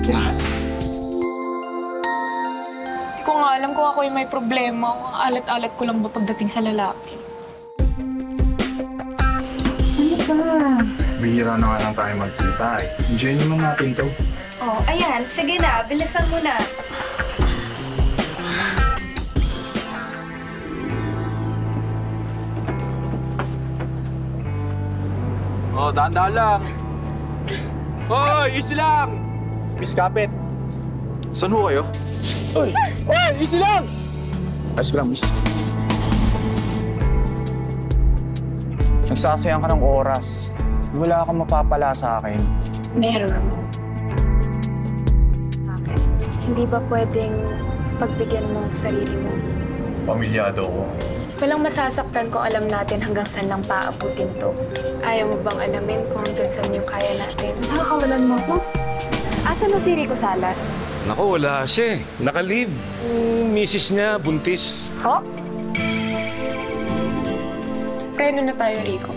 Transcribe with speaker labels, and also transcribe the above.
Speaker 1: Hindi ko nga alam kung ako yung may problema. Alat-alat ko lang ba pagdating sa lalaki?
Speaker 2: Ano ba?
Speaker 3: Bihira na nga lang tayo magsalita eh. Enjoy naman natin to.
Speaker 2: Oh, ayan. Sige na. Bilisan mo na.
Speaker 4: Oh, dahan-dahan lang. Hoy, easy lang! Miss Kapit. Saan ho kayo? Hoy! Hoy, easy lang! Ayos ko lang, miss. Nagsasayang ka ng oras. Wala kang mapapala sa akin.
Speaker 1: Meron. Okay. Hindi ba pwedeng pagbigyan mo ang sarili mo?
Speaker 3: Pamilyado ko.
Speaker 1: Walang masasaktan kung alam natin hanggang saan lang paabutin to. Ayaw mo bang alamin kung hanggang saan yung kaya natin? Nakakawalan mo ako? Asan mo si Rico Salas?
Speaker 5: Naku, wala siya eh. Naka-leave. Misis niya, buntis.
Speaker 1: Ho? Preno na tayo, Rico.